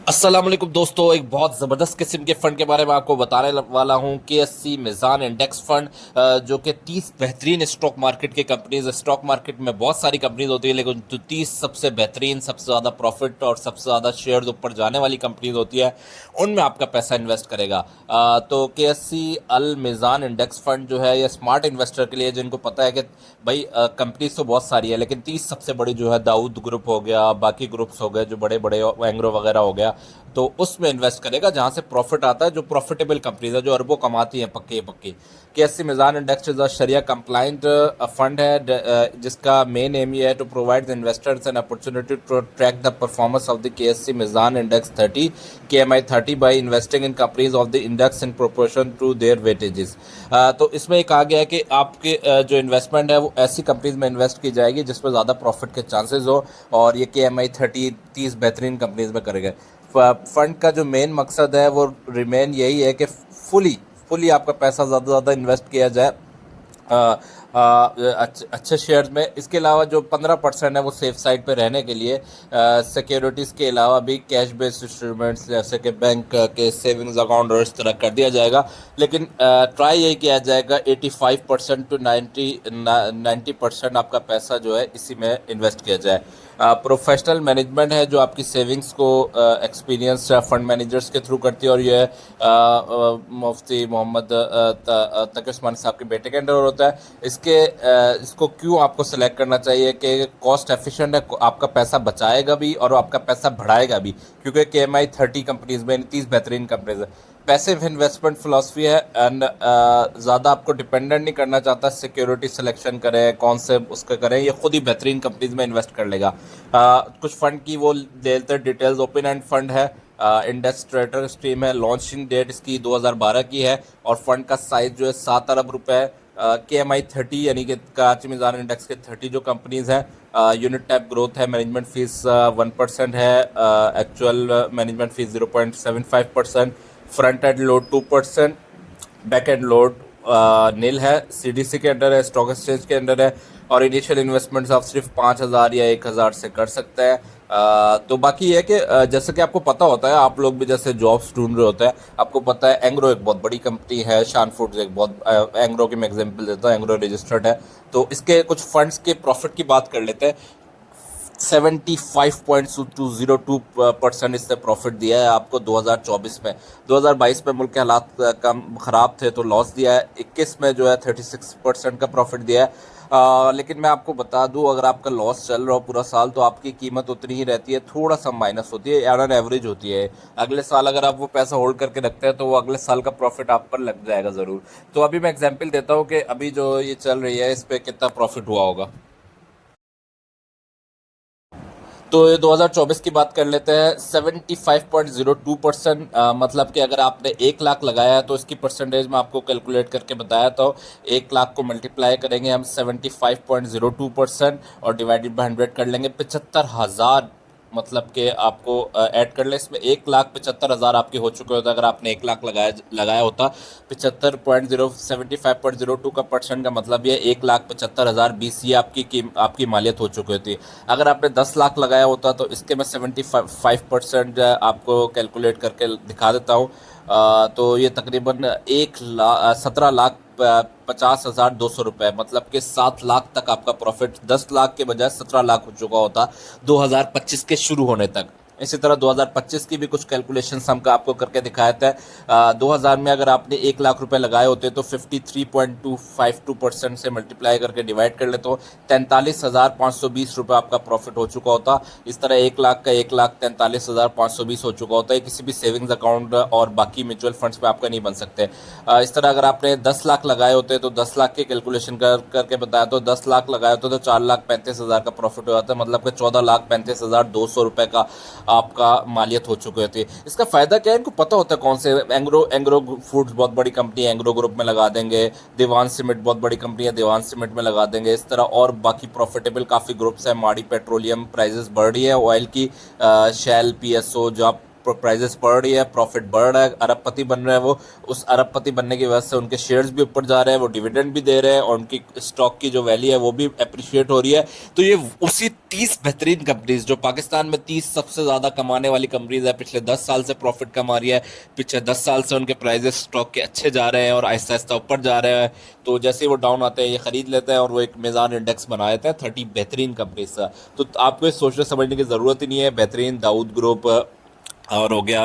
अस्सलाम वालेकुम दोस्तों, एक बहुत ज़बरदस्त किस्म के फ़ंड के बारे में आपको बताने वाला हूँ। KSC मिज़ान इंडेक्स फ़ंड, जो कि 30 बेहतरीन स्टॉक मार्केट की कंपनीज। स्टॉक मार्केट में बहुत सारी कंपनीज होती है, लेकिन जो 30 सबसे बेहतरीन, सबसे ज़्यादा प्रॉफिट और सबसे ज़्यादा शेयर्स ऊपर जाने वाली कंपनीज होती है, उनमें आपका पैसा इन्वेस्ट करेगा। तो KSC अल मिज़ान इंडेक्स फ़ंड जो है, ये स्मार्ट इन्वेस्टर के लिए, जिनको पता है कि भाई कंपनीज तो बहुत सारी है, लेकिन 30 सबसे बड़ी जो है, दाऊद ग्रुप हो गया, बाकी ग्रुप्स हो गए जो बड़े बड़े, एंग्रो वगैरह हो गया, तो उसमें इन्वेस्ट करेगा जहां से प्रॉफिट आता है, जो प्रॉफिटेबल कंपनीज है, जो अरबों कमाती हैं पक्के पक्के। KSC Meezan index is Shariah compliant fund है, जिसका मेन एम ये है to provide investors an opportunity to track the performance of the KSC Meezan index 30 KMI 30 by investing in companies of the index in proportion to their weightages. तो इसमें एक आ गया है कि आपके जो इन्वेस्टमेंट है वो ऐसी कंपनीज में इन्वेस्ट की जाएगी जिसमें ज़्यादा प्रॉफिट के चांसेस हो, और ये KMI 30 बेहतरीन कंपनीज में करेगा। फंड का जो मेन मकसद है वो रिमेन यही है कि फुली फुली आपका पैसा ज़्यादा से ज़्यादा इन्वेस्ट किया जाए अच्छे शेयर्स में। इसके अलावा जो 15% है वो सेफ साइड पे रहने के लिए सिक्योरिटीज़ के अलावा भी कैश बेस्ड इंस्ट्रूमेंट्स जैसे कि बैंक के सेविंग्स अकाउंट और इस तरह कर दिया जाएगा। लेकिन ट्राई यही किया जाएगा 85% टू 90% आपका पैसा जो है इसी में इन्वेस्ट किया जाए। प्रोफेशनल मैनेजमेंट है जो आपकी सेविंग्स को एक्सपीरियंस फंड मैनेजर्स के थ्रू करती है, और ये मुफ्ती मोहम्मद तकी उस्मानी साहब के बेटे के अंडर होता है। इसको क्यों आपको सेलेक्ट करना चाहिए कि कॉस्ट एफिशिएंट है, आपका पैसा बचाएगा भी और आपका पैसा बढ़ाएगा भी, क्योंकि KMI 30 कंपनीज में 30 बेहतरीन कंपनीज है। पैसिव इन्वेस्टमेंट फिलॉसफी है, एंड ज़्यादा आपको डिपेंडेंट नहीं करना चाहता, सिक्योरिटी सिलेक्शन करें कौन से उसका करें, ये खुद ही बेहतरीन कंपनीज में इन्वेस्ट कर लेगा। कुछ फंड की वो देते डिटेल्स। ओपन एंड फंड है, इंडेक्स ट्रेडर स्ट्रीम है, लॉन्चिंग डेट इसकी 2012 की है, और फंड का साइज जो है 7 अरब रुपए है। KMI 30 यानी कि कराची मिज़ान इंडेक्स के 30 जो कंपनीज हैं, यूनिट टाइप ग्रोथ है, मैनेजमेंट फीस 1% है, actual management fees 0.75%, front end load 2%, back end load nil है, CDC के अंडर है, स्टॉक एक्सचेंज के अंडर है, और इनिशियल इन्वेस्टमेंट्स आप सिर्फ 5,000 या 1,000 से कर सकते हैं। तो बाकी ये है कि जैसे कि आपको पता होता है, आप लोग भी जैसे जॉब्स ढूंढ रहे होते हैं, आपको पता है एंग्रो एक बहुत बड़ी कंपनी है, शान फूड्स एक बहुत, एंग्रो की मैं एग्जांपल देता हूँ, एंग्रो रजिस्टर्ड है। तो इसके कुछ फंड्स के प्रॉफिट की बात कर लेते हैं। 75.202% इससे प्रॉफिट दिया है आपको 2024 में। 2022 में मुल्क के हालात कम ख़राब थे तो लॉस दिया है। 21 में जो है 36% का प्रॉफिट दिया है। लेकिन मैं आपको बता दूं, अगर आपका लॉस चल रहा हो पूरा साल तो आपकी कीमत उतनी ही रहती है, थोड़ा सा माइनस होती है, ऑन एवरेज होती है। अगले साल अगर आप वो पैसा होल्ड करके रखते हैं तो वो अगले साल का प्रॉफिट आप पर लग जाएगा ज़रूर। तो अभी मैं एग्जांपल देता हूँ कि अभी जो ये चल रही है इस पर कितना प्रॉफिट हुआ होगा। तो ये 2024 की बात कर लेते हैं। 75.02%, मतलब कि अगर आपने 1 लाख लगाया है तो इसकी परसेंटेज में आपको कैलकुलेट करके बताया, तो 1 लाख को मल्टीप्लाई करेंगे हम 75.02% और डिवाइडेड बाई 100 कर लेंगे। 75,000 मतलब कि आपको ऐड कर ले इसमें, 1,75,000 आपके हो चुके होते अगर आपने 1 लाख लगाया होता। 75.075.02 का परसेंट का मतलब ये 1,75,000 20 ये आपकी मालियत हो चुकी होती। अगर आपने 10 लाख लगाया होता तो इसके मैं 75% आपको कैलकुलेट करके दिखा देता हूँ। तो ये तकरीबन 1,17,50,200 रुपये, मतलब कि 7 लाख तक आपका प्रॉफिट 10 लाख के बजाय 17 लाख हो चुका होता 2025 के शुरू होने तक। इसी तरह 2025 की भी कुछ कैलकुलेशन हम आपको करके दिखाए थे। 2000 में अगर आपने 1 लाख रुपए लगाए होते तो 53.252% से मल्टीप्लाई करके डिवाइड कर ले तो 43,520 रुपये आपका प्रॉफिट हो चुका होता। इस तरह 1 लाख का 1,43,520 हो चुका होता है। किसी भी सेविंग्स अकाउंट और बाकी म्यूचुअल फंड्स पे आपका नहीं बन सकते। इस तरह अगर आपने 10 लाख लगाए होते तो 10 लाख की कैलकुलेशन करके बताया तो 10 लाख लगाए होते तो 4,35,000 का प्रॉफिट हो जाता है, मतलब कि 14,35,200 रुपये का आपका मालियत हो चुकी होती है। इसका फ़ायदा क्या है, इनको पता होता है कौन से एंग्रो फूड्स बहुत बड़ी कंपनी है, एंग्रो ग्रुप में लगा देंगे। दीवान सीमेंट बहुत बड़ी कंपनी है, दीवान सीमेंट में लगा देंगे। इस तरह और बाकी प्रॉफिटेबल काफ़ी ग्रुप्स हैं। माड़ी पेट्रोलियम प्राइजेस बढ़ रही है ऑयल की, शेल, PSO जो आप प्राइजेस बढ़ रही है, प्रॉफिट बढ़ रहा है, अरबपति बन रहे हैं वो। उस अरबपति बनने की वजह से उनके शेयर्स भी ऊपर जा रहे हैं, वो डिविडेंड भी दे रहे हैं और उनकी स्टॉक की जो वैल्यू है वो भी अप्रिशिएट हो रही है। तो ये उसी 30 बेहतरीन कंपनीज जो पाकिस्तान में 30 सबसे ज़्यादा कमाने वाली कंपनीज है, पिछले 10 साल से प्रॉफिट कमा रही है, पिछले 10 साल से उनके प्राइजेस स्टॉक के अच्छे जा रहे हैं और आहिस्ता आहिस्ता ऊपर जा रहे हैं। तो जैसे ही वो डाउन आते हैं ये खरीद लेते हैं और वो एक मीज़ान इंडेक्स बना देते हैं 30 बेहतरीन कंपनीज का। तो आपको ये सोचने समझने की ज़रूरत ही नहीं है। बेहतरीन दाऊद ग्रुप और हो गया,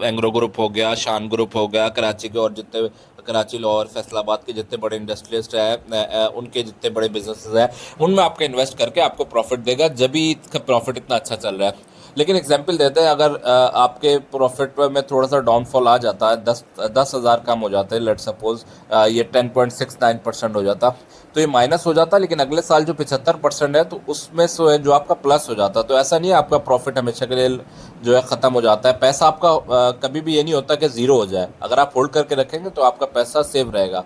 एंग्रो ग्रुप हो गया, शान ग्रुप हो गया, कराची के और जितने कराची लाहौर फैसलाबाद के जितने बड़े इंडस्ट्रियलिस्ट हैं, उनके जितने बड़े बिजनेसेस हैं, उनमें आपका इन्वेस्ट करके आपको प्रॉफिट देगा जब भी इसका प्रॉफिट इतना अच्छा चल रहा है। लेकिन एग्जांपल देते हैं, अगर आपके प्रॉफिट में थोड़ा सा डाउनफॉल आ जाता है, 10,000 कम हो जाते हैं, लेट सपोज ये 10.69% हो जाता, तो ये माइनस हो जाता। लेकिन अगले साल जो 75% है तो उसमें से जो आपका प्लस हो जाता। तो ऐसा नहीं है आपका प्रॉफिट हमेशा के लिए जो है ख़त्म हो जाता है। पैसा आपका कभी भी ये नहीं होता कि ज़ीरो हो जाए। अगर आप होल्ड करके रखेंगे तो आपका पैसा सेव रहेगा।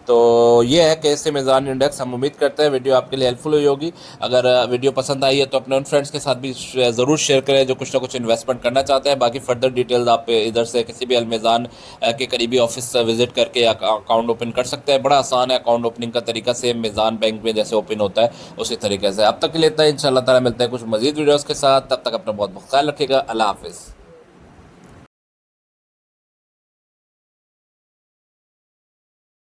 तो ये है कैसे मीज़ान इंडेक्स। हम उम्मीद करते हैं वीडियो आपके लिए हेल्पफुल हुई होगी। अगर वीडियो पसंद आई है तो अपने उन फ्रेंड्स के साथ भी ज़रूर शेयर करें जो कुछ ना कुछ इन्वेस्टमेंट करना चाहते हैं। बाकी फर्दर डिटेल्स आप इधर से किसी भी अलमीज़ान के करीबी ऑफिस विजिट करके अकाउंट ओपन कर सकते हैं। बड़ा आसान है अकाउंट ओपनिंग का तरीका, सेम मीज़ान बैंक में जैसे ओपन होता है उसी तरीके से। अब तक के लिए इतना ही। इंशाल्लाह ताला मिलते हैं कुछ मज़ीद वीडियोज़ के साथ। तब तक अपना बहुत बहुत ख्याल रखिएगा। अल्लाह हाफिज़।